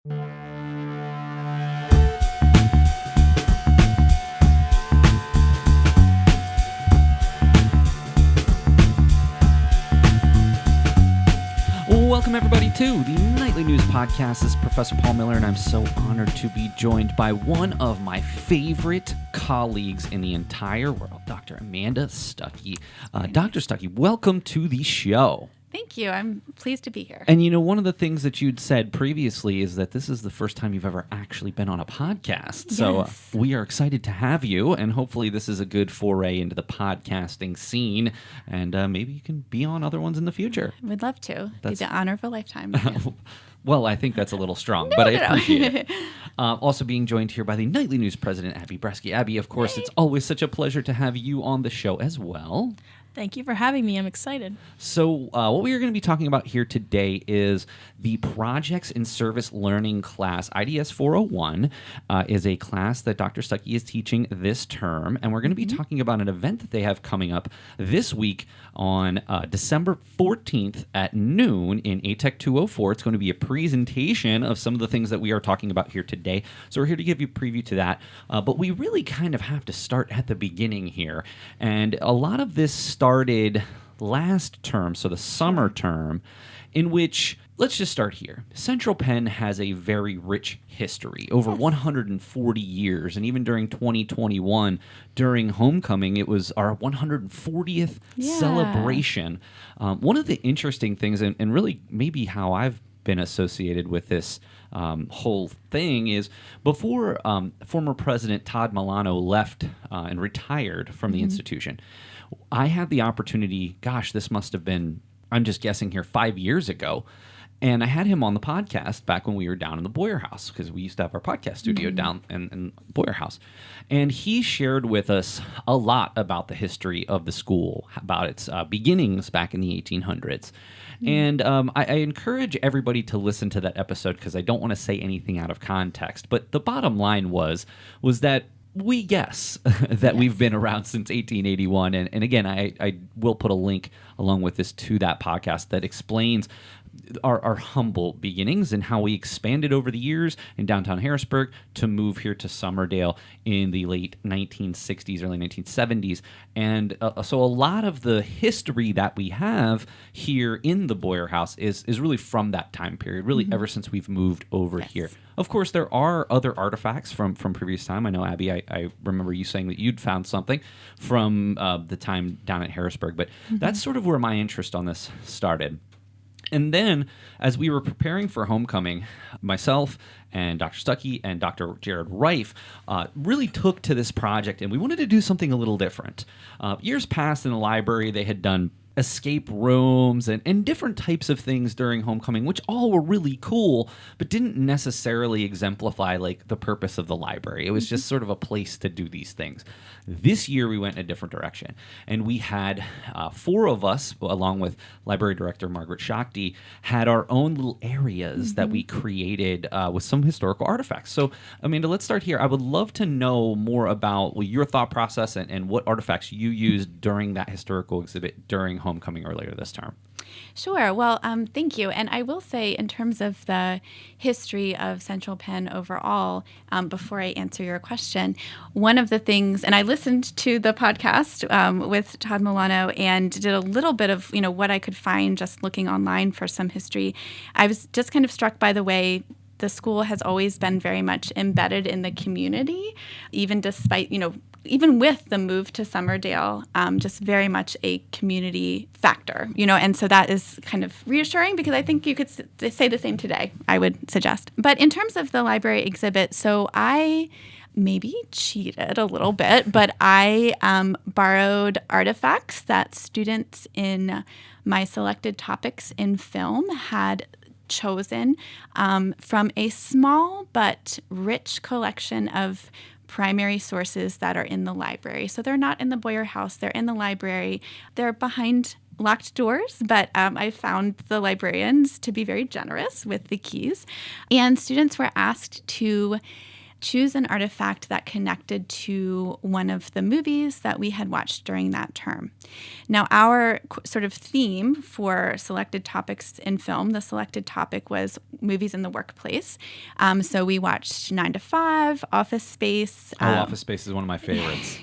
Welcome, everybody, to the Nightly News Podcast. This is Professor Paul Miller, and I'm so honored to be joined by one of my favorite colleagues in the entire world, Dr. Amanda Stuckey. Dr. Stuckey, welcome to the show. Thank you. I'm pleased to be here. And, one of the things that you'd said previously is that this is the first time you've ever actually been on a podcast. Yes. So we are excited to have you, and hopefully this is a good foray into the podcasting scene, and maybe you can be on other ones in the future. Would love to. Be the honor of a lifetime. Well, I think that's a little strong, but I appreciate it. Also being joined here by the Nightly News president, Abbee Breski. Abbee, of course, It's always such a pleasure to have you on the show as well. Thank you for having me. I'm excited. So what we are going to be talking about here today is the Projects in Service Learning class. IDS 401 is a class that Dr. Stuckey is teaching this term, and we're going to be talking about an event that they have coming up this week on December 14th at noon in ATEC 204. It's going to be a presentation of some of the things that we are talking about here today. So we're here to give you a preview to that, but we really kind of have to start at the beginning here, and a lot of this started last term, so the summer term, in which, let's just start here. Central Penn has a very rich history, over 140 years, and even during 2021, during homecoming, it was our 140th celebration. One of the interesting things, and really maybe how I've been associated with this whole thing, is before former President Todd Milano left and retired from the institution, I had the opportunity, this must have been, I'm just guessing here, 5 years ago, and I had him on the podcast back when we were down in the Boyer House, because we used to have our podcast studio down in Boyer House. And he shared with us a lot about the history of the school, about its beginnings back in the 1800s. And I encourage everybody to listen to that episode, because I don't want to say anything out of context. But the bottom line was that we guess that we've been around since 1881. And again, I will put a link along with this to that podcast that explains our humble beginnings and how we expanded over the years in downtown Harrisburg to move here to Summerdale in the late 1960s, early 1970s. And so a lot of the history that we have here in the Boyer House is really from that time period, really ever since we've moved over here. Of course, there are other artifacts from previous time. I know, Abbee, I remember you saying that you'd found something from the time down at Harrisburg, but that's sort of where my interest on this started. And then, as we were preparing for homecoming, myself and Dr. Stuckey and Dr. Jared Reif really took to this project, and we wanted to do something a little different. Years past in the library, they had done escape rooms and different types of things during homecoming, which all were really cool, but didn't necessarily exemplify like the purpose of the library. It was just sort of a place to do these things. This year we went in a different direction, and we had 4 of us, along with library director Margaret Shakti, had our own little areas that we created with some historical artifacts. So, Amanda, let's start here. I would love to know more about your thought process and what artifacts you used during that historical exhibit during homecoming earlier this term. Sure. Well, thank you. And I will say, in terms of the history of Central Penn overall, before I answer your question, one of the things, and I listened to the podcast with Todd Milano and did a little bit of, what I could find just looking online for some history. I was just kind of struck by the way the school has always been very much embedded in the community, even despite, even with the move to Summerdale, just very much a community factor, and so that is kind of reassuring, because I think you could say the same today, I would suggest. But in terms of the library exhibit, so I maybe cheated a little bit, but I borrowed artifacts that students in my selected topics in film had chosen from a small but rich collection of primary sources that are in the library. So they're not in the Boyer House, they're in the library. They're behind locked doors, but I found the librarians to be very generous with the keys. And students were asked to choose an artifact that connected to one of the movies that we had watched during that term. Now, our sort of theme for selected topics in film, the selected topic was movies in the workplace. So we watched 9 to 5, Office Space. Office Space is one of my favorites.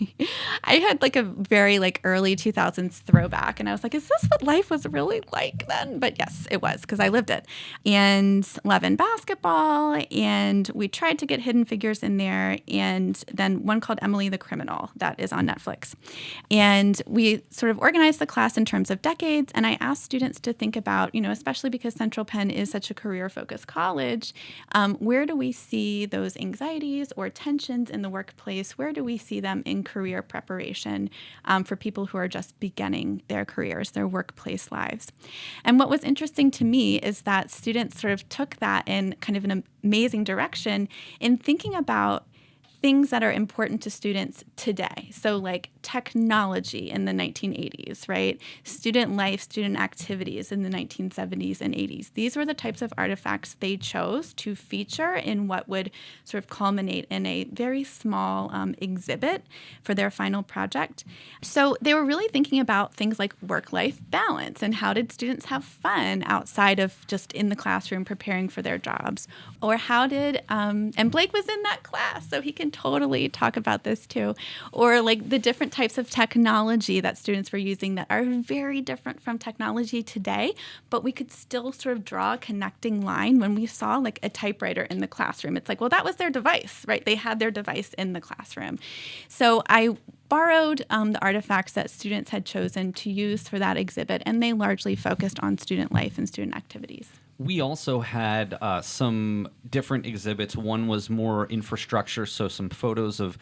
I had like a very like early 2000s throwback, and I was like, is this what life was really like then? But yes, it was, because I lived it. And Love and Basketball, and we tried to get Hidden Figures in there, and then one called Emily the Criminal that is on Netflix. And we sort of organized the class in terms of decades, and I asked students to think about, especially because Central Penn is such a career-focused college, where do we see those anxieties or tensions in the workplace? Where do we see them in career preparation for people who are just beginning their careers, their workplace lives? And what was interesting to me is that students sort of took that in kind of an amazing direction in thinking about things that are important to students today. So like technology in the 1980s, right? Student life, student activities in the 1970s and 80s. These were the types of artifacts they chose to feature in what would sort of culminate in a very small exhibit for their final project. So they were really thinking about things like work-life balance and how did students have fun outside of just in the classroom preparing for their jobs? Or how did, and Blake was in that class, so he can totally talk about this too. Or like the different types of technology that students were using that are very different from technology today, but we could still sort of draw a connecting line when we saw like a typewriter in the classroom. It's like, well, that was their device, right? They had their device in the classroom. So I borrowed the artifacts that students had chosen to use for that exhibit, and they largely focused on student life and student activities. We also had some different exhibits. One was more infrastructure, so some photos of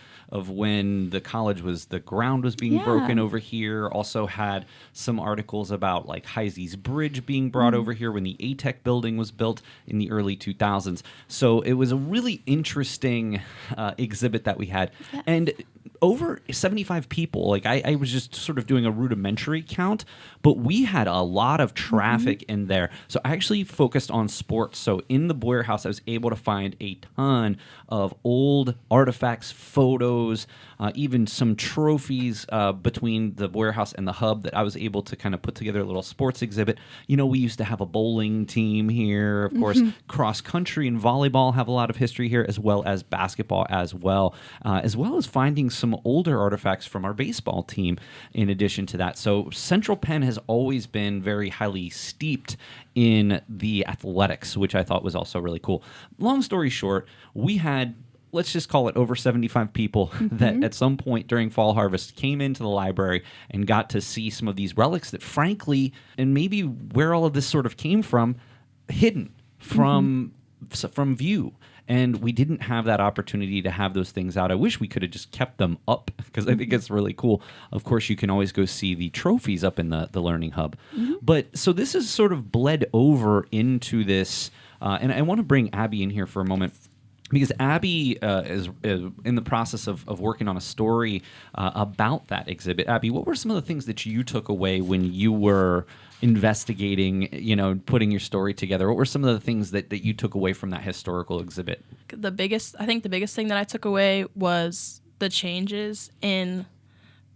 when the college the ground was being broken over here. Also had some articles about like Heisey's Bridge being brought over here when the ATEC building was built in the early 2000s. So it was a really interesting exhibit that we had. Yes. And over 75 people. Like I was just sort of doing a rudimentary count, but we had a lot of traffic in there. So I actually focused on sports. So in the Boyer House, I was able to find a ton of old artifacts, photos, even some trophies between the Boyer House and the Hub that I was able to kind of put together a little sports exhibit. We used to have a bowling team here. Of course, cross country and volleyball have a lot of history here, as well as basketball as well as finding some older artifacts from our baseball team in addition to that. So Central Penn has always been very highly steeped in the athletics, which I thought was also really cool. Long story short, we had, let's just call it over 75 people that at some point during fall harvest came into the library and got to see some of these relics that frankly, and maybe where all of this sort of came from, hidden from view. And we didn't have that opportunity to have those things out. I wish we could have just kept them up because I think it's really cool. Of course, you can always go see the trophies up in the Learning Hub. But so this is sort of bled over into this. And I want to bring Abbee in here for a moment. Because Abbee is in the process of working on a story about that exhibit. Abbee, what were some of the things that you took away when you were investigating, putting your story together? What were some of the things that you took away from that historical exhibit? The biggest thing that I took away was the changes in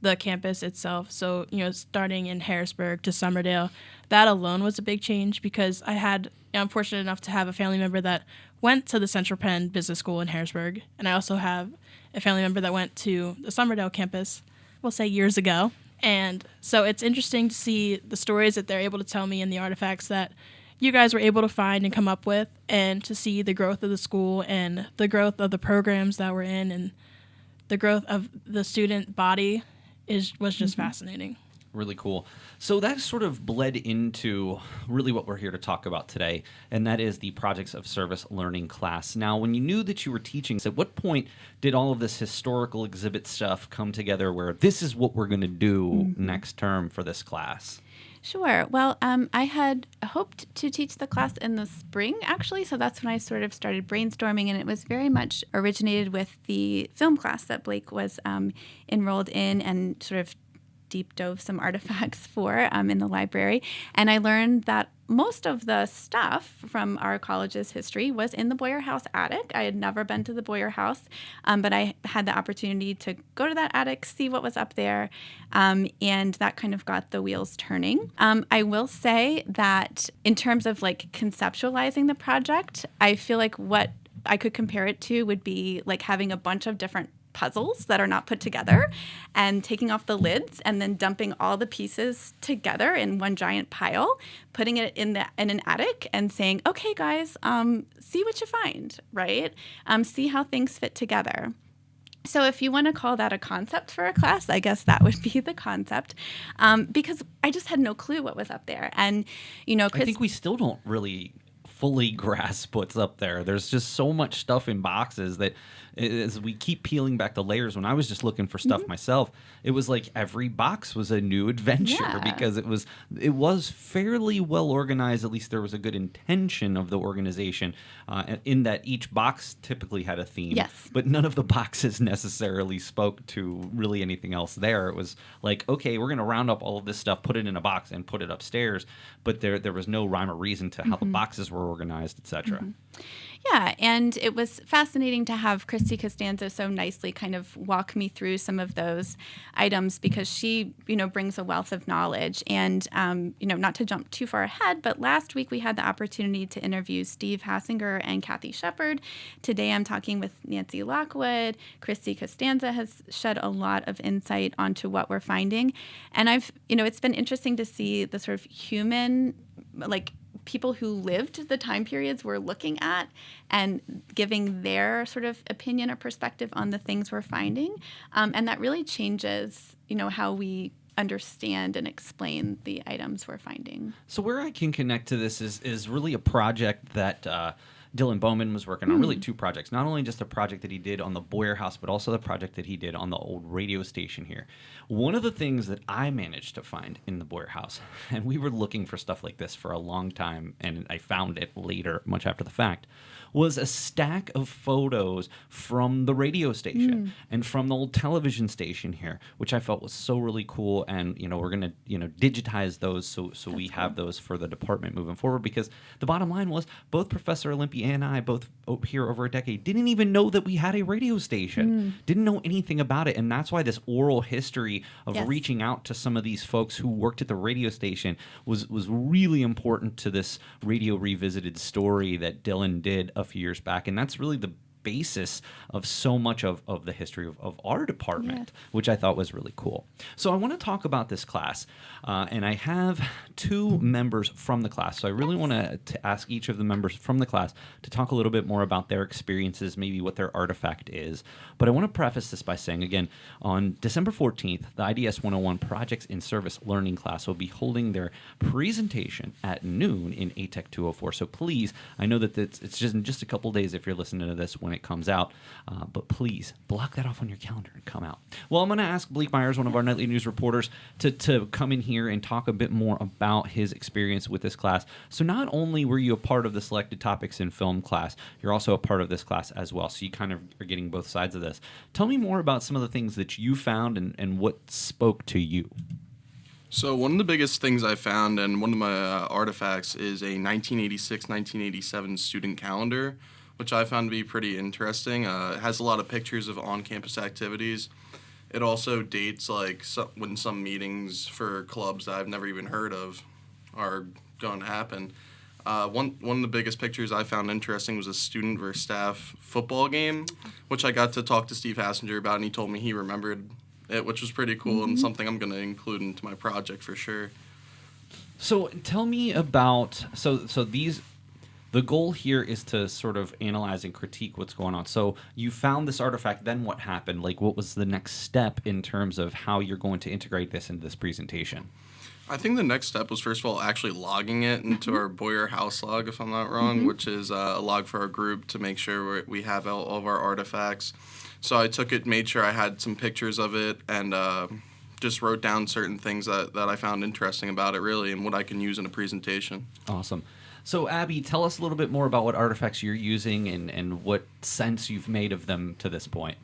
the campus itself. So, starting in Harrisburg to Summerdale, that alone was a big change because I'm fortunate enough to have a family member that went to the Central Penn Business School in Harrisburg, and I also have a family member that went to the Summerdale campus, we'll say years ago. And so it's interesting to see the stories that they're able to tell me and the artifacts that you guys were able to find and come up with, and to see the growth of the school and the growth of the programs that we're in and the growth of the student body was just fascinating. Really cool. So that sort of bled into really what we're here to talk about today, and that is the Projects of Service Learning class. Now, when you knew that you were teaching, at what point did all of this historical exhibit stuff come together where this is what we're going to do next term for this class? Sure. Well, I had hoped to teach the class in the spring, actually, so that's when I sort of started brainstorming, and it was very much originated with the film class that Blake was enrolled in and sort of deep dove some artifacts for in the library. And I learned that most of the stuff from our college's history was in the Boyer House attic. I had never been to the Boyer House, but I had the opportunity to go to that attic, see what was up there, and that kind of got the wheels turning. I will say that in terms of like conceptualizing the project, I feel like what I could compare it to would be like having a bunch of different puzzles that are not put together and taking off the lids and then dumping all the pieces together in one giant pile, putting it in an attic and saying, okay, guys, see what you find, right? See how things fit together. So if you want to call that a concept for a class, I guess that would be the concept, because I just had no clue what was up there. And, Chris, I think we still don't really fully grasp what's up there. There's just so much stuff in boxes that as we keep peeling back the layers, when I was just looking for stuff myself, it was like every box was a new adventure because it was fairly well organized. At least there was a good intention of the organization in that each box typically had a theme. Yes. But none of the boxes necessarily spoke to really anything else there. It was like, okay, we're going to round up all of this stuff, put it in a box, and put it upstairs. But there was no rhyme or reason to how the boxes were organized, etc. Yeah, and it was fascinating to have Christy Costanza so nicely kind of walk me through some of those items because she, brings a wealth of knowledge. And, not to jump too far ahead, but last week we had the opportunity to interview Steve Hassinger and Kathy Shepard. Today I'm talking with Nancy Lockwood. Christy Costanza has shed a lot of insight onto what we're finding. And it's been interesting to see the sort of human, like, people who lived the time periods we're looking at and giving their sort of opinion or perspective on the things we're finding. And that really changes, how we understand and explain the items we're finding. So where I can connect to this is really a project that Dylan Bowman was working on, really two projects. Not only just a project that he did on the Boyer House, but also the project that he did on the old radio station here. One of the things that I managed to find in the Boyer House, and we were looking for stuff like this for a long time, and I found it later, much after the fact, was a stack of photos from the radio station and from the old television station here, which I felt was so really cool. And, we're going to, digitize those so we have those for the department moving forward, because the bottom line was both Professor Olympia and I, both here over a decade, didn't even know that we had a radio station, didn't know anything about it. And that's why this oral history of reaching out to some of these folks who worked at the radio station was really important to this Radio Revisited story that Dylan did a few years back. And that's really the basis of so much of the history of our department, which I thought was really cool. So I want to talk about this class, and I have two members from the class. So I really want to ask each of the members from the class to talk a little bit more about their experiences, maybe what their artifact is. But I want to preface this by saying, again, on December 14th, the IDS 101 Projects in Service Learning class will be holding their presentation at noon in ATEC 204. So please, I know that it's just in just a couple days if you're listening to this when it comes out, but please block that off on your calendar and come out. Well, I'm going to ask Blake Myers, one of our nightly news reporters, to come in here and talk a bit more about his experience with this class. So not only were you a part of the selected topics in film class, you're also a part of this class as well. So you kind of are getting both sides of this. Tell me more about some of the things that you found and what spoke to you. So one of the biggest things I found, and one of my artifacts, is a 1986-1987 student calendar, which I found to be pretty interesting. It has a lot of pictures of on-campus activities. It also dates when some meetings for clubs that I've never even heard of are going to happen. One of the biggest pictures I found interesting was a student versus staff football game, which I got to talk to Steve Hassinger about, and he told me he remembered it, which was pretty cool and something I'm going to include into my project for sure. So tell me about the goal here is to sort of analyze and critique what's going on. So you found this artifact, then what happened? Like, what was the next step in terms of how you're going to integrate this into this presentation? I think the next step was, first of all, actually logging it into our Boyer House log, if I'm not wrong, which is a log for our group to make sure we have all of our artifacts. So I took it, made sure I had some pictures of it, and just wrote down certain things that I found interesting about it, really, and what I can use in a presentation. Awesome. So, Abbee, tell us a little bit more about what artifacts you're using and what sense you've made of them to this point.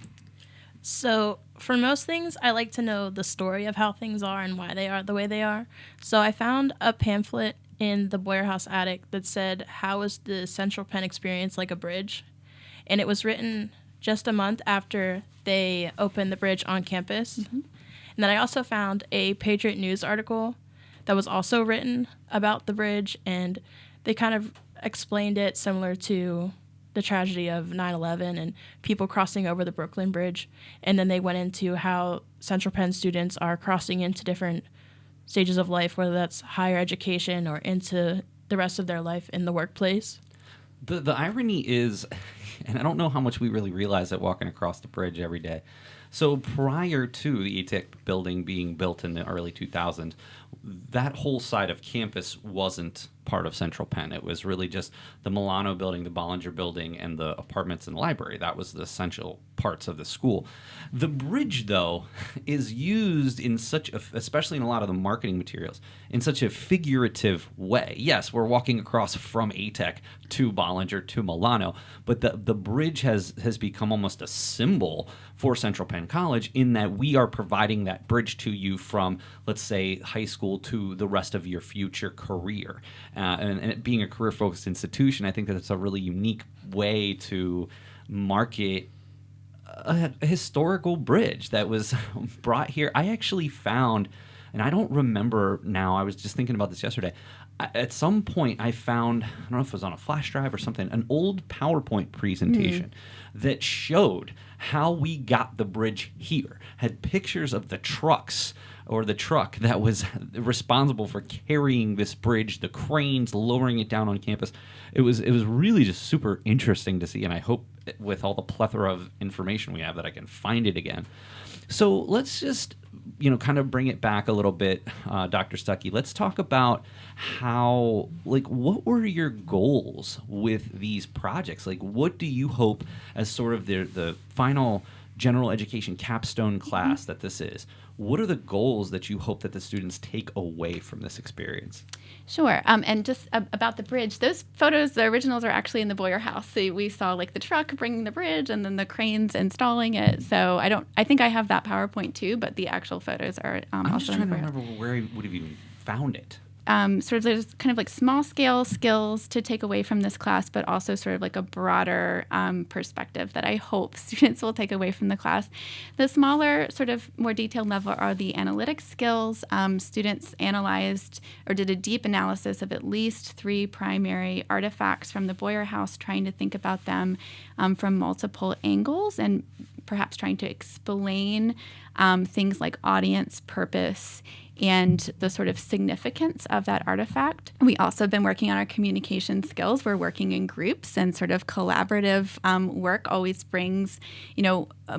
So, for most things, I like to know the story of how things are and why they are the way they are. So, I found a pamphlet in the Boyer House attic that said, "How is the Central Penn experience like a bridge?" And it was written just a month after they opened the bridge on campus. And then I also found a Patriot News article that was also written about the bridge, and they kind of explained it similar to the tragedy of 9/11 and people crossing over the Brooklyn Bridge. And then they went into how Central Penn students are crossing into different stages of life, whether that's higher education or into the rest of their life in the workplace. The irony is, and I don't know how much we really realize it walking across the bridge every day. So prior to the ATEC building being built in the early 2000s, that whole side of campus wasn't part of Central Penn. It was really just the Milano building, the Bollinger building, and the apartments and the library. That was the essential parts of the school. The bridge, though, is used in such a, especially in a lot of the marketing materials, in such a figurative way. Yes, we're walking across from ATEC to Bollinger to Milano, but the bridge has become almost a symbol for Central Penn College in that we are providing that bridge to you from, let's say, high school to the rest of your future career. And it being a career-focused institution, I think that it's a really unique way to market a historical bridge that was brought here. I actually found, and I don't remember now, I was just thinking about this yesterday. At some point, I found, I don't know if it was on a flash drive or something, an old PowerPoint presentation that showed how we got the bridge here, had pictures of the trucks or the truck that was responsible for carrying this bridge, the cranes lowering it down on campus. It was really just super interesting to see, and I hope with all the plethora of information we have that I can find it again. So let's just, kind of bring it back a little bit, Dr. Stuckey. Let's talk about how, what were your goals with these projects? What do you hope as sort of the final general education capstone class that this is? What are the goals that you hope that the students take away from this experience? Sure. And just about the bridge, those photos, the originals are actually in the Boyer House. So we saw the truck bringing the bridge and then the cranes installing it. So I think I have that PowerPoint too, but the actual photos are I'm also just in trying the to Boyer House. remember where you would have even found it. Sort of there's kind of small scale skills to take away from this class, but also sort of a broader perspective that I hope students will take away from the class. The smaller, sort of more detailed level are the analytic skills. Students analyzed or did a deep analysis of at least 3 primary artifacts from the Boyer House, trying to think about them from multiple angles and perhaps trying to explain things like audience, purpose, and the sort of significance of that artifact. We also have been working on our communication skills. We're working in groups, and sort of collaborative work always brings,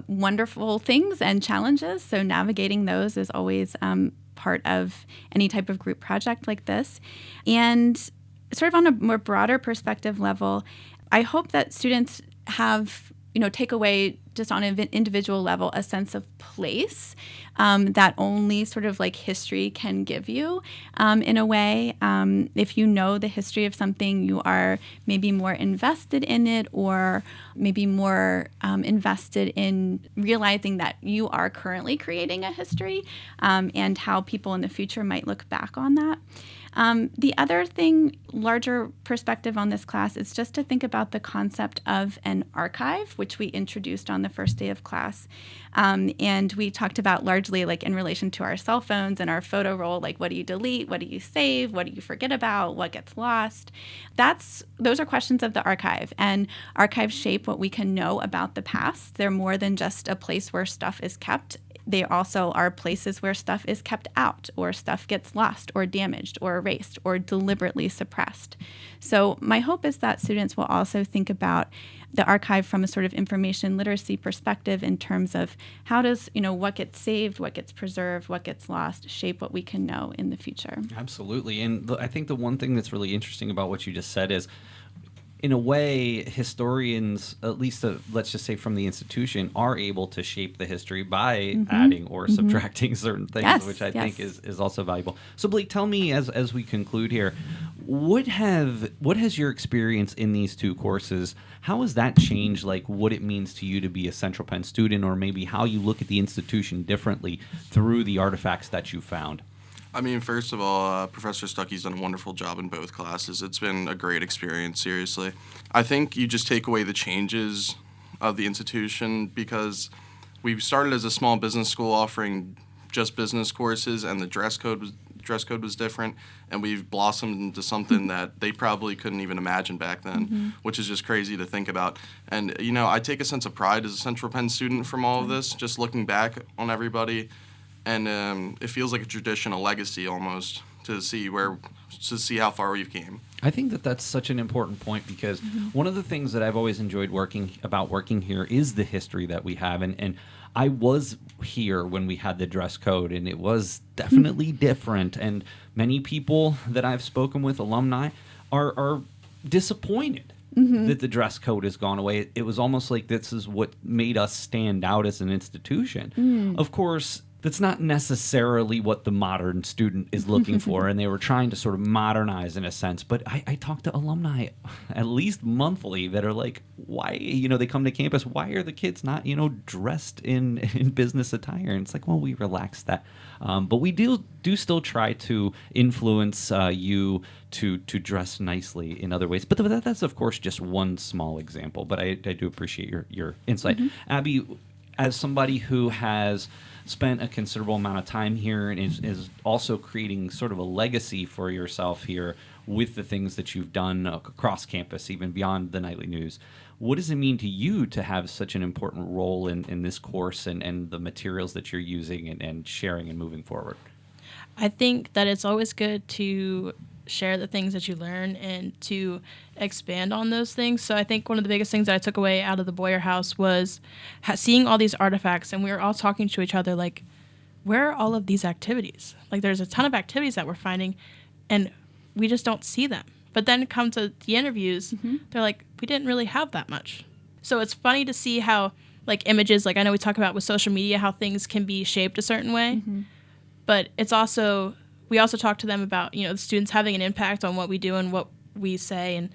wonderful things and challenges. So navigating those is always part of any type of group project like this. And sort of on a more broader perspective level, I hope that students have, take away just on an individual level a sense of place that only sort of history can give you in a way. If you know the history of something, you are maybe more invested in it, or maybe more invested in realizing that you are currently creating a history and how people in the future might look back on that. The other thing, larger perspective on this class, is just to think about the concept of an archive, which we introduced on the first day of class. And we talked about largely in relation to our cell phones and our photo roll, what do you delete, what do you save, what do you forget about, what gets lost? Those are questions of the archive, and archives shape what we can know about the past. They're more than just a place where stuff is kept. They also are places where stuff is kept out, or stuff gets lost or damaged or erased or deliberately suppressed. So my hope is that students will also think about the archive from a sort of information literacy perspective in terms of how does, what gets saved, what gets preserved, what gets lost, shape what we can know in the future. Absolutely. And I think the one thing that's really interesting about what you just said is, in a way, historians, at least let's just say from the institution, are able to shape the history by adding or subtracting certain things, which I think is also valuable. So, Blake, tell me as we conclude here, what has your experience in these 2 courses, how has that changed what it means to you to be a Central Penn student, or maybe how you look at the institution differently through the artifacts that you found? I mean, first of all, Professor Stuckey's done a wonderful job in both classes. It's been a great experience, seriously. I think you just take away the changes of the institution because we started as a small business school offering just business courses, and the dress code was different, and we've blossomed into something that they probably couldn't even imagine back then, which is just crazy to think about. And, I take a sense of pride as a Central Penn student from all of this, just looking back on everybody. And it feels like a tradition, a legacy almost, to see how far we've came. I think that that's such an important point because one of the things that I've always enjoyed working here is the history that we have. And I was here when we had the dress code, and it was definitely different. And many people that I've spoken with, alumni, are disappointed that the dress code has gone away. It was almost like this is what made us stand out as an institution. Of course, that's not necessarily what the modern student is looking for, and they were trying to sort of modernize in a sense. But I talk to alumni at least monthly that are like, why, they come to campus, why are the kids not, dressed in business attire? And it's like, well, we relaxed that. But we do still try to influence you to dress nicely in other ways. But that's, of course, just one small example. But I do appreciate your insight. Abbee, as somebody who has spent a considerable amount of time here and is also creating sort of a legacy for yourself here with the things that you've done across campus, even beyond the nightly news. What does it mean to you to have such an important role in this course and the materials that you're using and sharing and moving forward? I think that it's always good to share the things that you learn and to expand on those things. So I think one of the biggest things that I took away out of the Boyer House was seeing all these artifacts, and we were all talking to each other like, where are all of these activities? Like, there's a ton of activities that we're finding, and we just don't see them. But then it comes to the interviews, they're like, we didn't really have that much. So it's funny to see how, like, images, like I know we talk about with social media, how things can be shaped a certain way, but it's also, we also talk to them about, the students having an impact on what we do and what we say and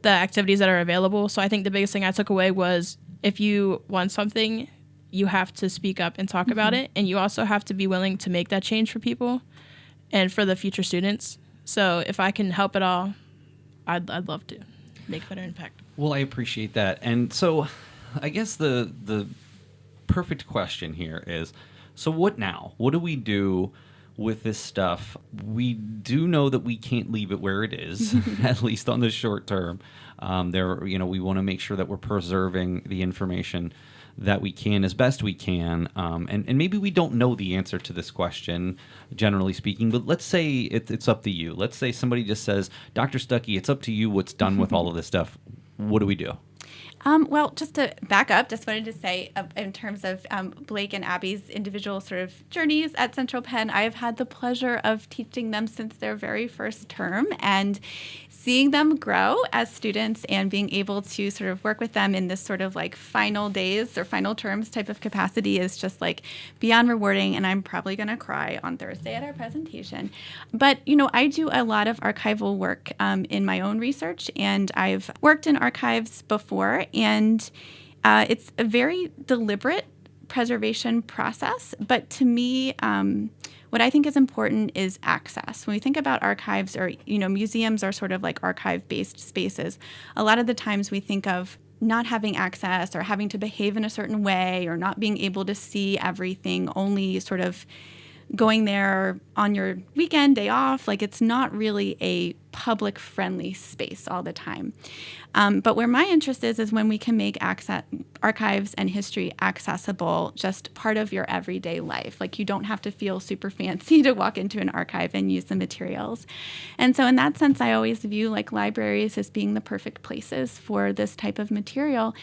the activities that are available. So I think the biggest thing I took away was if you want something, you have to speak up and talk about it. And you also have to be willing to make that change for people and for the future students. So if I can help at all, I'd love to make a better impact. Well, I appreciate that. And so I guess the perfect question here is, so what now? What do we do with this stuff? We do know that we can't leave it where it is, at least on the short term. We want to make sure that we're preserving the information that we can as best we can. And maybe we don't know the answer to this question, generally speaking, but let's say it's up to you. Let's say somebody just says, Dr. Stuckey, it's up to you what's done with all of this stuff. What do we do? Well, just to back up, just wanted to say in terms of Blake and Abby's individual sort of journeys at Central Penn, I have had the pleasure of teaching them since their very first term and seeing them grow as students and being able to sort of work with them in this sort of like final days or final terms type of capacity is just like beyond rewarding. And I'm probably going to cry on Thursday at our presentation. But, I do a lot of archival work in my own research, and I've worked in archives before. And it's a very deliberate preservation process. But to me, what I think is important is access. When we think about archives or, museums are sort of like archive-based spaces, a lot of the times we think of not having access or having to behave in a certain way or not being able to see everything, only sort of going there on your weekend, day off. Like, it's not really a public-friendly space all the time. But where my interest is when we can make archives and history accessible, just part of your everyday life. Like, you don't have to feel super fancy to walk into an archive and use the materials. And so in that sense, I always view like libraries as being the perfect places for this type of material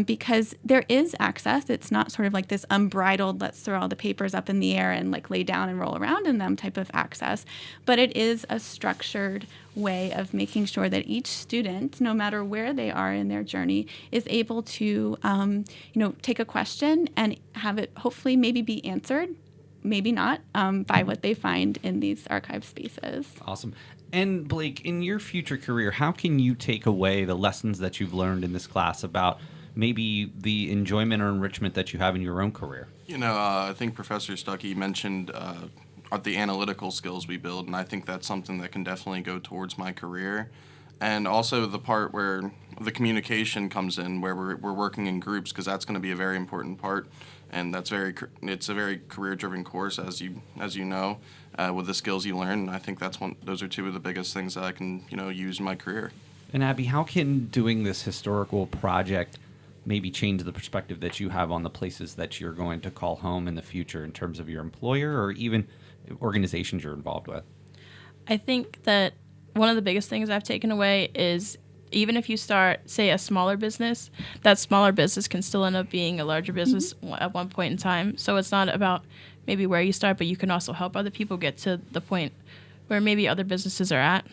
because there is access. It's not sort of like this unbridled, let's throw all the papers up in the air and like lay down and roll around in them type of access. But it is a structured way of making sure that each student, no matter where they are in their journey, is able to, take a question and have it hopefully maybe be answered, maybe not, by what they find in these archive spaces. Awesome. And Blake, in your future career, how can you take away the lessons that you've learned in this class about maybe the enjoyment or enrichment that you have in your own career? I think Professor Stuckey mentioned the analytical skills we build, and I think that's something that can definitely go towards my career. And also the part where the communication comes in, where we're working in groups, because that's going to be a very important part, and it's a very career-driven course, as you know, with the skills you learn. And I think those are two of the biggest things that I can use in my career. And Abbee, how can doing this historical project maybe change the perspective that you have on the places that you're going to call home in the future in terms of your employer or even organizations you're involved with? I think that one of the biggest things I've taken away is even if you start, say, a smaller business, that smaller business can still end up being a larger business at one point in time. So it's not about maybe where you start, but you can also help other people get to the point where maybe other businesses are at.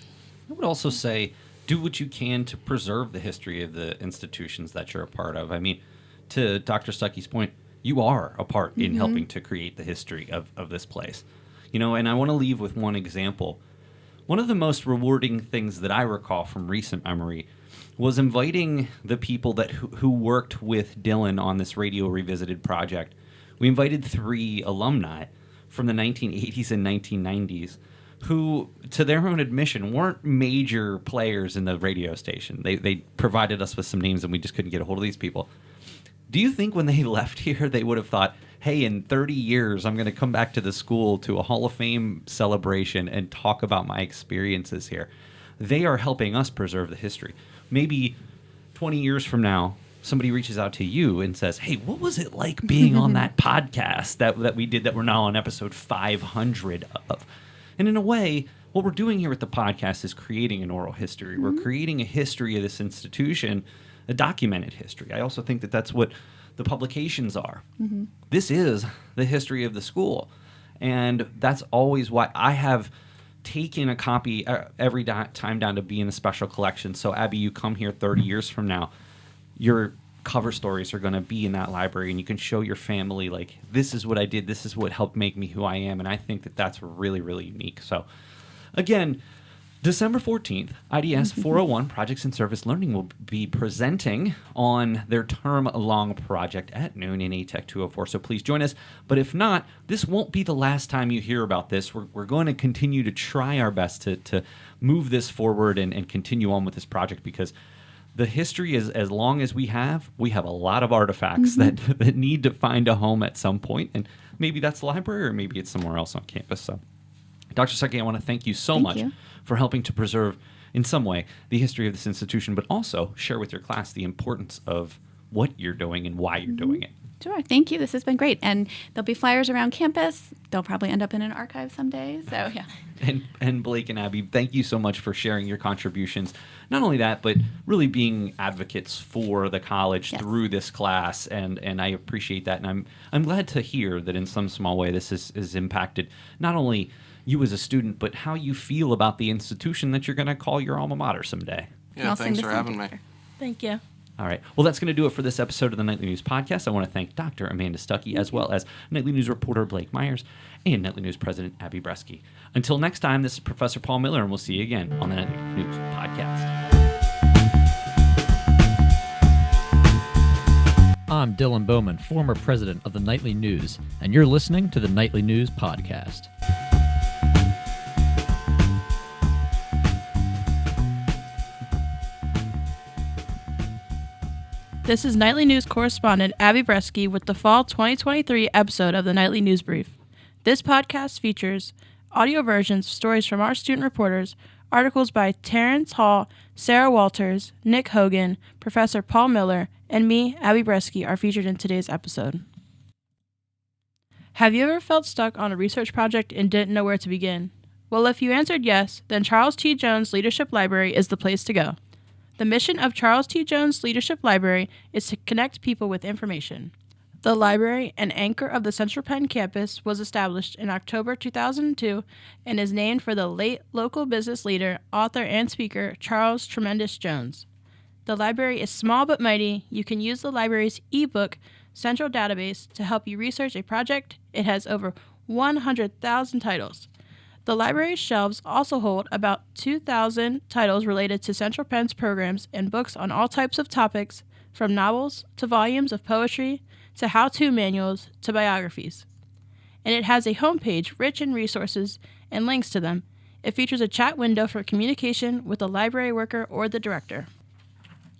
I would also say do what you can to preserve the history of the institutions that you're a part of. I mean, to Dr. Stuckey's point, you are a part in helping to create the history of this place. And I want to leave with one example. One of the most rewarding things that I recall from recent memory was inviting the people who worked with Dylan on this Radio Revisited project. We invited 3 alumni from the 1980s and 1990s who, to their own admission, weren't major players in the radio station. They provided us with some names and we just couldn't get a hold of these people. Do you think when they left here they would have thought, hey, in 30 years, I'm going to come back to the school to a Hall of Fame celebration and talk about my experiences here? They are helping us preserve the history. Maybe 20 years from now, somebody reaches out to you and says, hey, what was it like being on that podcast that we did that we're now on episode 500 of? And in a way, what we're doing here with the podcast is creating an oral history. We're creating a history of this institution, a documented history. I also think that that's what the publications are. This is the history of the school. And that's always why I have taken a copy every time down to be in a special collection. So, Abbee, you come here 30 years from now, your cover stories are going to be in that library, and you can show your family, like, this is what I did, this is what helped make me who I am. And I think that that's really, really unique. So, again, December 14th, IDS 401 Projects and Service Learning will be presenting on their term-long project at noon in ATEC 204, so please join us. But if not, this won't be the last time you hear about this. We're going to continue to try our best to move this forward and continue on with this project, because the history is, as long as we have a lot of artifacts that need to find a home at some point, and maybe that's the library or maybe it's somewhere else on campus. So, Dr. Stuckey, I want to thank you so much for helping to preserve, in some way, the history of this institution, but also share with your class the importance of what you're doing and why you're doing it. Sure. Thank you. This has been great. And there'll be flyers around campus. They'll probably end up in an archive someday. So, yeah. And Blake and Abbee, thank you so much for sharing your contributions. Not only that, but really being advocates for the college through this class. And I appreciate that. And I'm glad to hear that in some small way this has impacted not only you as a student, but how you feel about the institution that you're going to call your alma mater someday. Yeah, thanks for having me. Thank you. All right. Well, that's going to do it for this episode of the Nightly News Podcast. I want to thank Dr. Amanda Stuckey, as well as Nightly News reporter Blake Myers and Nightly News president Abbee Breski. Until next time, this is Professor Paul Miller, and we'll see you again on the Nightly News Podcast. I'm Dylan Bowman, former president of the Nightly News, and you're listening to the Nightly News Podcast. This is Nightly News correspondent Abbee Breski with the fall 2023 episode of the Nightly News Brief. This podcast features audio versions of stories from our student reporters, articles by Terrence Hall, Sarah Walters, Nick Hogan, Professor Paul Miller, and me, Abbee Breski, are featured in today's episode. Have you ever felt stuck on a research project and didn't know where to begin? Well, if you answered yes, then Charles T. Jones Leadership Library is the place to go. The mission of Charles T. Jones Leadership Library is to connect people with information. The library, an anchor of the Central Penn campus, was established in October 2002 and is named for the late local business leader, author, and speaker Charles Tremendous Jones. The library is small but mighty. You can use the library's ebook central database to help you research a project. It has over 100,000 titles. The library's shelves also hold about 2,000 titles related to Central Penn's programs and books on all types of topics, from novels to volumes of poetry to how-to manuals to biographies. and it has a homepage rich in resources and links to them. It features a chat window for communication with the library worker or the director.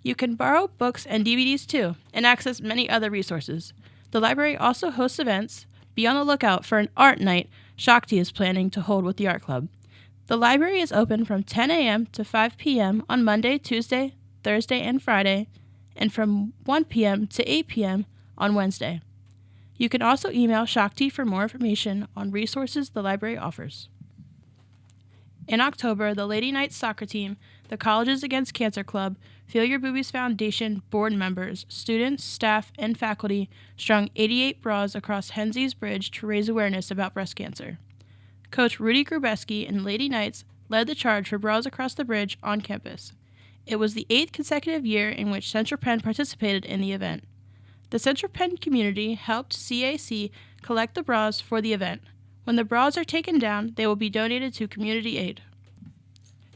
You can borrow books and DVDs too, and access many other resources. The library also hosts events. Be on the lookout for an art night Stuckey is planning to hold with the art club. The library is open from 10 a.m. to 5 p.m. on Monday, Tuesday, Thursday, and Friday, and from 1 p.m. to 8 p.m. on Wednesday. You can also email Stuckey for more information on resources the library offers. In October, the Lady Knights soccer team, the Colleges Against Cancer Club, Feel Your Boobies Foundation board members, students, staff, and faculty strung 88 bras across Hensies Bridge to raise awareness about breast cancer. Coach Rudy Grubeski and Lady Knights led the charge for Bras Across the Bridge on campus. It was the 8th consecutive year in which Central Penn participated in the event. The Central Penn community helped CAC collect the bras for the event. When the bras are taken down, they will be donated to community aid.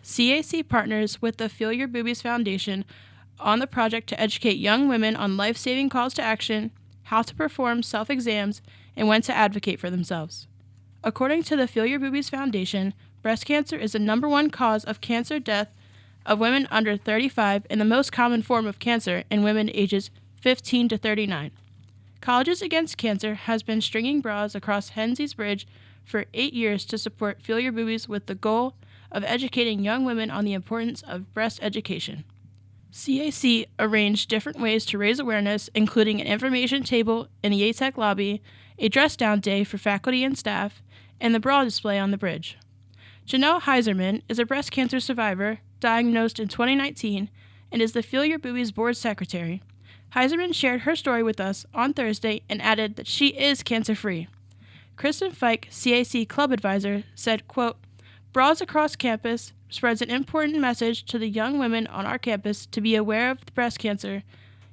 CAC partners with the Feel Your Boobies Foundation on the project to educate young women on life-saving calls to action, how to perform self-exams, and when to advocate for themselves. According to the Feel Your Boobies Foundation, breast cancer is the number one cause of cancer death of women under 35 and the most common form of cancer in women ages 15 to 39. Colleges Against Cancer has been stringing bras across Hensies Bridge for 8 years to support Feel Your Boobies with the goal of educating young women on the importance of breast education. CAC arranged different ways to raise awareness, including an information table in the ATEC lobby, a dress-down day for faculty and staff, and the bra display on the bridge. Janelle Heiserman is a breast cancer survivor diagnosed in 2019 and is the Feel Your Boobies board secretary. Heiserman shared her story with us on Thursday and added that she is cancer-free. Kristen Fike, CAC club advisor, said, quote, "Bras Across Campus spreads an important message to the young women on our campus to be aware of breast cancer,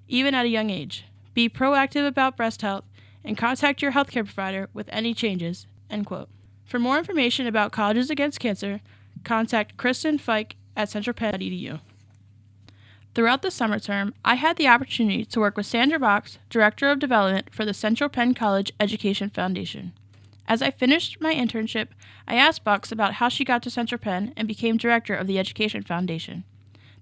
even at a young age. Be proactive about breast health and contact your healthcare provider with any changes," end quote. For more information about Colleges Against Cancer, contact Kristen Fike at centralpenn.edu. Throughout the summer term, I had the opportunity to work with Sandra Box, Director of Development for the Central Penn College Education Foundation. As I finished my internship, I asked Box about how she got to Central Penn and became Director of the Education Foundation.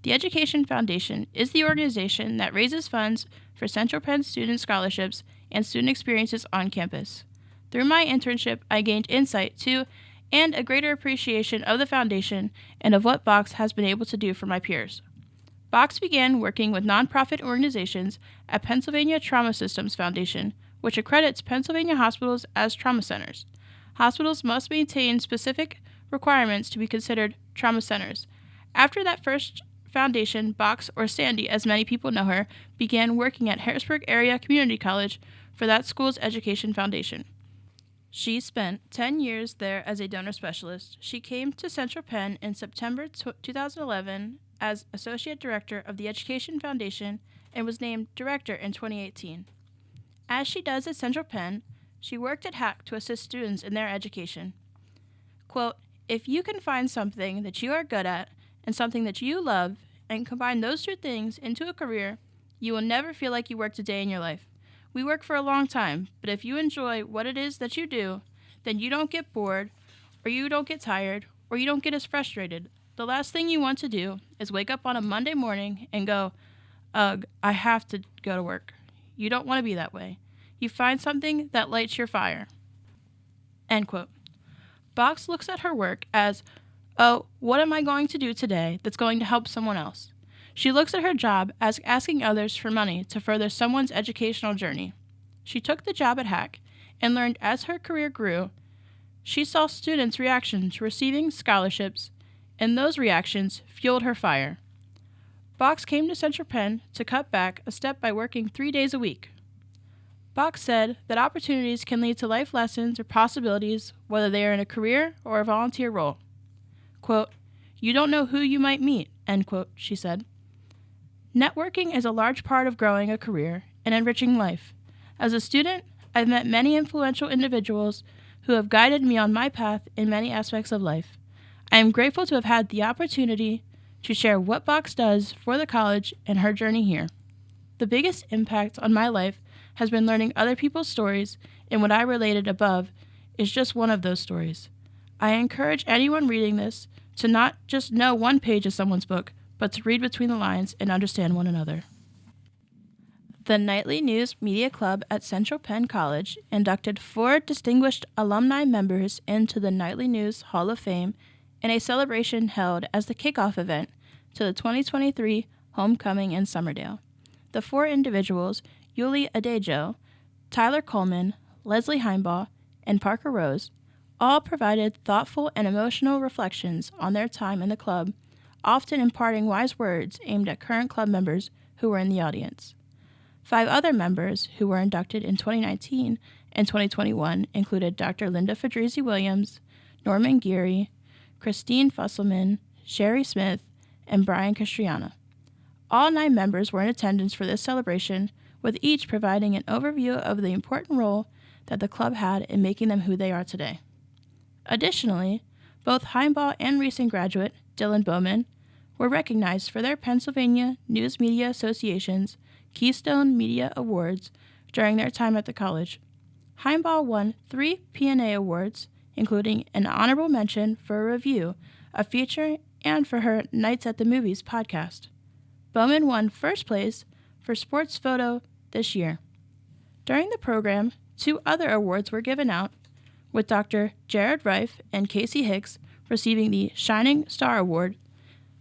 The Education Foundation is the organization that raises funds for Central Penn student scholarships and student experiences on campus. Through my internship, I gained insight to and a greater appreciation of the foundation and of what Box has been able to do for my peers. Box began working with nonprofit organizations at Pennsylvania Trauma Systems Foundation, which accredits Pennsylvania hospitals as trauma centers. Hospitals must maintain specific requirements to be considered trauma centers. After that first foundation, Box, or Sandy as many people know her, began working at Harrisburg Area Community College for that school's education foundation. She spent 10 years there as a donor specialist. She came to Central Penn in September 2011 as Associate Director of the Education Foundation and was named Director in 2018. As she does at Central Penn, she worked at HAC to assist students in their education. Quote, "If you can find something that you are good at and something that you love and combine those two things into a career, you will never feel like you worked a day in your life. We work for a long time, but if you enjoy what it is that you do, then you don't get bored, or you don't get tired, or you don't get as frustrated. The last thing you want to do is wake up on a Monday morning and go, ugh, I have to go to work. You don't want to be that way. You find something that lights your fire." End quote. Box looks at her work as, oh, what am I going to do today that's going to help someone else? She looks at her job as asking others for money to further someone's educational journey. She took the job at HAC and learned as her career grew. She saw students' reaction to receiving scholarships, and those reactions fueled her fire. Box came to Central Penn to cut back a step by working 3 days a week. Box said that opportunities can lead to life lessons or possibilities, whether they are in a career or a volunteer role. Quote, "You don't know who you might meet," end quote, she said. Networking is a large part of growing a career and enriching life. As a student, I've met many influential individuals who have guided me on my path in many aspects of life. I am grateful to have had the opportunity to share what Box does for the college and her journey here. The biggest impact on my life has been learning other people's stories and what I related above is just one of those stories. I encourage anyone reading this to not just know one page of someone's book, but to read between the lines and understand one another. The Nightly News Media Club at Central Penn College inducted 4 distinguished alumni members into the Nightly News Hall of Fame in a celebration held as the kickoff event to the 2023 Homecoming in Summerdale. The 4 individuals, Yuli Adejo, Tyler Coleman, Leslie Heimbaugh, and Parker Rose, all provided thoughtful and emotional reflections on their time in the club, often imparting wise words aimed at current club members who were in the audience. 5 other members who were inducted in 2019 and 2021 included Dr. Linda Fedrizzi Williams, Norman Geary, Christine Fusselman, Sherry Smith, and Brian Castriana. All 9 members were in attendance for this celebration, with each providing an overview of the important role that the club had in making them who they are today. Additionally, both Heimbaugh and recent graduate Dylan Bowman were recognized for their Pennsylvania News Media Association's Keystone Media Awards during their time at the college. Heimbaugh won 3 P&A awards, including an honorable mention for a review, a feature, and for her Nights at the Movies podcast. Bowman won first place for sports photo this year. During the program, 2 other awards were given out, with Dr. Jared Reif and Casey Hicks receiving the Shining Star Award.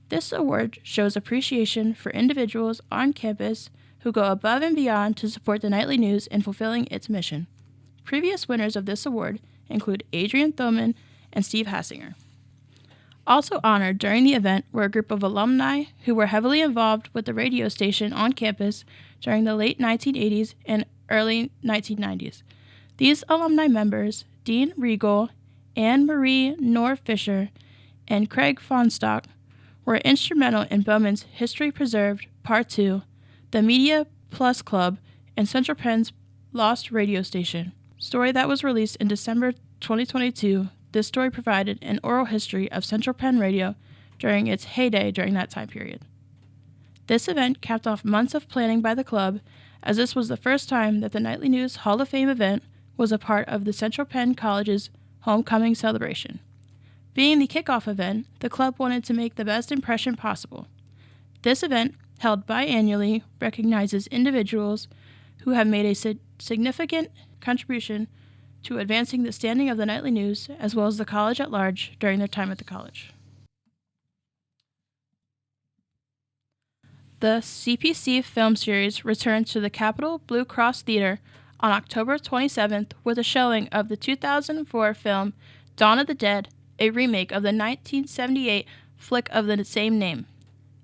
This award shows appreciation for individuals on campus who go above and beyond to support the Nightly News in fulfilling its mission. Previous winners of this award include Adrian Thoman and Steve Hassinger. Also honored during the event were a group of alumni who were heavily involved with the radio station on campus during the late 1980s and early 1990s. These alumni members, Dean Regal, Anne Marie Knorr Fisher, and Craig Fonstock, were instrumental in Bowman's History Preserved Part 2, the Media Plus Club, and Central Penn's Lost Radio Station. Story that was released in December 2022, this story provided an oral history of Central Penn Radio during its heyday during that time period. This event capped off months of planning by the club, as this was the first time that the Nightly News Hall of Fame event was a part of the Central Penn College's homecoming celebration. Being the kickoff event, the club wanted to make the best impression possible. This event, held biannually, recognizes individuals who have made a significant contribution to advancing the standing of the Nightly News as well as the college at large during their time at the college. The CPC film series returned to the Capitol Blue Cross Theater on October 27th with a showing of the 2004 film Dawn of the Dead, a remake of the 1978 flick of the same name.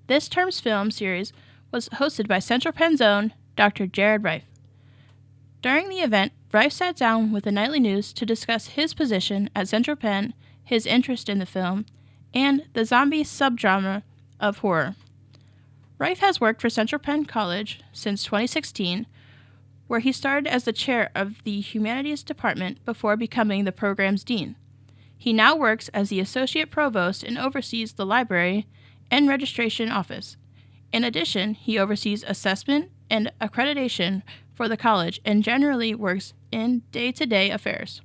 This term's film series was hosted by Central Penn's own Dr. Jared Reif. During the event, Reif sat down with the Nightly News to discuss his position at Central Penn, his interest in the film, and the zombie subgenre of horror. Reif has worked for Central Penn College since 2016, where he started as the chair of the Humanities Department before becoming the program's dean. He now works as the associate provost and oversees the library and registration office. In addition, he oversees assessment and accreditation for the college and generally works in day-to-day affairs.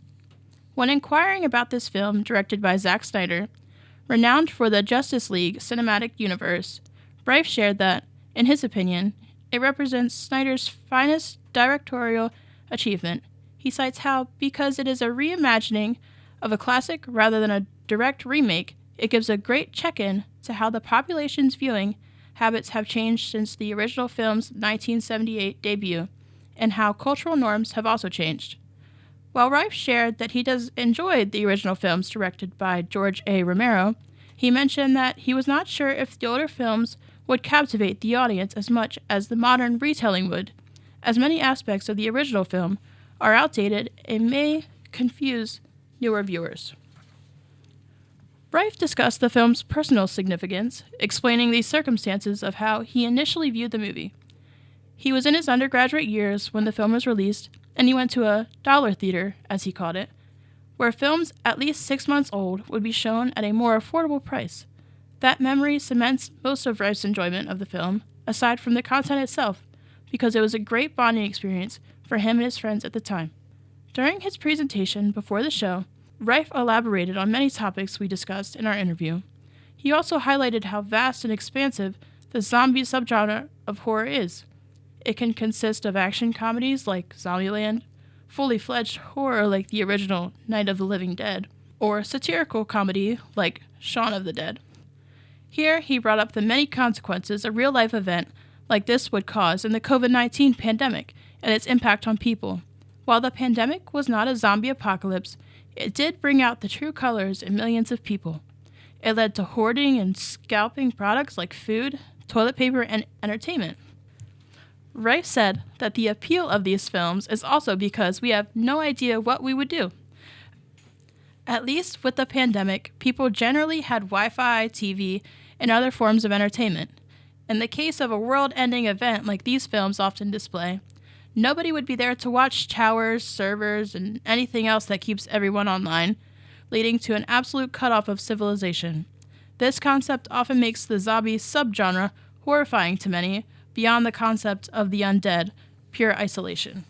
When inquiring about this film directed by Zack Snyder, renowned for the Justice League cinematic universe, Reif shared that, in his opinion, it represents Snyder's finest directorial achievement. He cites how, because it is a reimagining of a classic rather than a direct remake, it gives a great check-in to how the population's viewing habits have changed since the original film's 1978 debut, and how cultural norms have also changed. While Reif shared that he does enjoy the original films directed by George A. Romero, he mentioned that he was not sure if the older films would captivate the audience as much as the modern retelling would, as many aspects of the original film are outdated and may confuse newer viewers. Reif discussed the film's personal significance, explaining the circumstances of how he initially viewed the movie. He was in his undergraduate years when the film was released, and he went to a dollar theater, as he called it, where films at least 6 months old would be shown at a more affordable price. That memory cements most of Reif's enjoyment of the film, aside from the content itself, because it was a great bonding experience for him and his friends at the time. During his presentation before the show, Reif elaborated on many topics we discussed in our interview. He also highlighted how vast and expansive the zombie subgenre of horror is. It can consist of action comedies like Zombieland, fully fledged horror like the original Night of the Living Dead, or satirical comedy like Shaun of the Dead. Here, he brought up the many consequences a real-life event like this would cause in the COVID-19 pandemic and its impact on people. While the pandemic was not a zombie apocalypse, it did bring out the true colors in millions of people. It led to hoarding and scalping products like food, toilet paper, and entertainment. Reif said that the appeal of these films is also because we have no idea what we would do. At least with the pandemic, people generally had Wi-Fi, TV, and other forms of entertainment. In the case of a world-ending event like these films often display, nobody would be there to watch towers, servers, and anything else that keeps everyone online, leading to an absolute cutoff of civilization. This concept often makes the zombie subgenre horrifying to many, beyond the concept of the undead, pure isolation.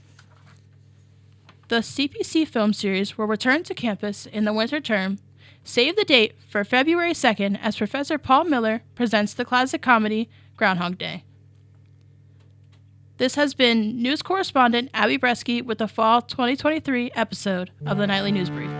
The CPC film series will return to campus in the winter term. Save the date for February 2nd as Professor Paul Miller presents the classic comedy Groundhog Day. This has been news correspondent Abbee Breski with the fall 2023 episode of the Nightly News Brief.